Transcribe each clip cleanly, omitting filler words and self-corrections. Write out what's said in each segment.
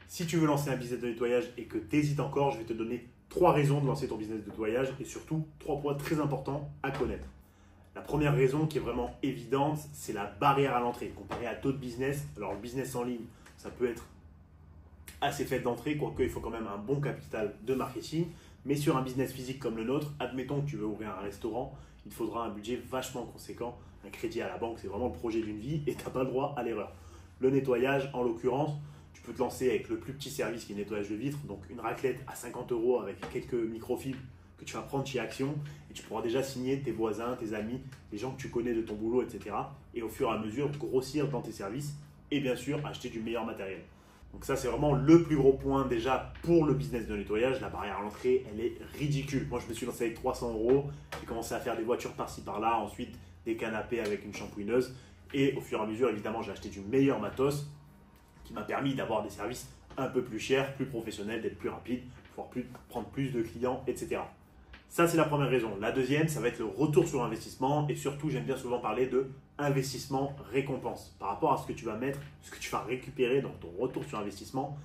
Si tu veux lancer un business de nettoyage et que tu hésites encore, je vais te donner 3 raisons de lancer ton business de nettoyage et surtout 3 points très importants à connaître. La première raison qui est vraiment évidente, c'est la barrière à l'entrée. Comparé à d'autres business, alors le business en ligne, ça peut être assez fait d'entrée, quoique il faut quand même un bon capital de marketing. Mais sur un business physique comme le nôtre, admettons que tu veux ouvrir un restaurant, il te faudra un budget vachement conséquent. Un crédit à la banque, c'est vraiment le projet d'une vie et tu n'as pas le droit à l'erreur. Le nettoyage, en l'occurrence, tu peux te lancer avec le plus petit service qui est le nettoyage de vitres, donc une raclette à 50 € avec quelques microfibres que tu vas prendre chez Action et tu pourras déjà signer tes voisins, tes amis, les gens que tu connais de ton boulot, etc. Et au fur et à mesure, grossir dans tes services et bien sûr acheter du meilleur matériel. Donc ça, c'est vraiment le plus gros point déjà pour le business de nettoyage. La barrière à l'entrée, elle est ridicule. Moi, je me suis lancé avec 300 €. J'ai commencé à faire des voitures par-ci par-là, ensuite des canapés avec une shampooineuse. Et au fur et à mesure, évidemment, j'ai acheté du meilleur matos qui m'a permis d'avoir des services un peu plus chers, plus professionnels, d'être plus rapide, pouvoir prendre plus de clients, etc. Ça, c'est la première raison. La deuxième, ça va être le retour sur investissement. Et surtout, j'aime bien souvent parler de investissement récompense. Par rapport à ce que tu vas mettre, ce que tu vas récupérer dans ton retour sur investissement,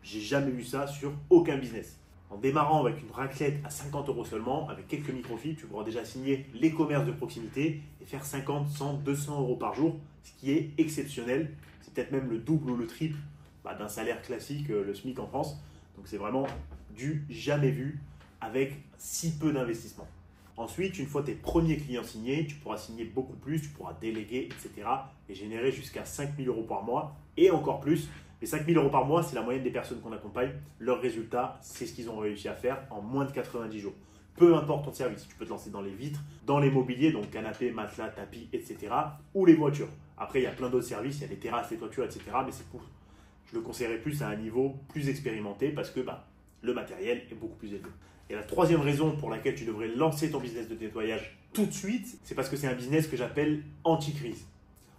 j'ai jamais vu ça sur aucun business. En démarrant avec une raclette à 50 € seulement, avec quelques microfibres, tu pourras déjà signer les commerces de proximité et faire 50, 100, 200 € par jour, ce qui est exceptionnel. C'est peut-être même le double ou le triple d'un salaire classique, le SMIC en France. Donc c'est vraiment du jamais vu avec si peu d'investissement. Ensuite, une fois tes premiers clients signés, tu pourras signer beaucoup plus, tu pourras déléguer, etc. et générer jusqu'à 5 000 € par mois et encore plus. Les 5 000 € par mois, c'est la moyenne des personnes qu'on accompagne. Leur résultat, c'est ce qu'ils ont réussi à faire en moins de 90 jours. Peu importe ton service, tu peux te lancer dans les vitres, dans l'immobilier, donc canapé, matelas, tapis, etc. ou les voitures. Après, il y a plein d'autres services, il y a les terrasses, les toitures, etc. Mais je le conseillerais plus à un niveau plus expérimenté parce que le matériel est beaucoup plus élevé. Et la troisième raison pour laquelle tu devrais lancer ton business de nettoyage tout de suite, c'est parce que c'est un business que j'appelle anti-crise.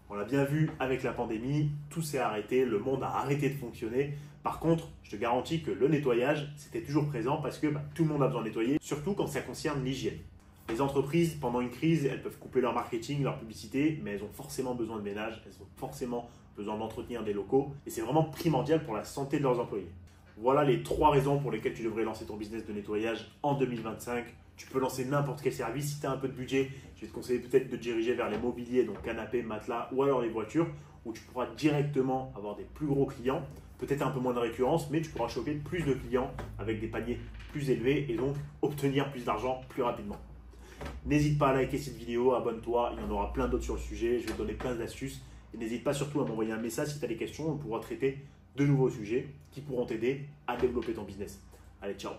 On l'a bien vu avec la pandémie, tout s'est arrêté, le monde a arrêté de fonctionner. Par contre, je te garantis que le nettoyage, c'était toujours présent parce que tout le monde a besoin de nettoyer, surtout quand ça concerne l'hygiène. Les entreprises, pendant une crise, elles peuvent couper leur marketing, leur publicité, mais elles ont forcément besoin de ménage, elles ont forcément besoin d'entretenir des locaux et c'est vraiment primordial pour la santé de leurs employés. Voilà les 3 raisons pour lesquelles tu devrais lancer ton business de nettoyage en 2025. Tu peux lancer n'importe quel service. Si tu as un peu de budget, je vais te conseiller peut-être de te diriger vers les mobiliers, donc canapé, matelas ou alors les voitures, où tu pourras directement avoir des plus gros clients, peut-être un peu moins de récurrence, mais tu pourras choper plus de clients avec des paniers plus élevés et donc obtenir plus d'argent plus rapidement. N'hésite pas à liker cette vidéo, abonne-toi, il y en aura plein d'autres sur le sujet, je vais te donner plein d'astuces. Et n'hésite pas surtout à m'envoyer un message si tu as des questions, on pourra traiter de nouveaux sujets qui pourront t'aider à développer ton business. Allez, ciao!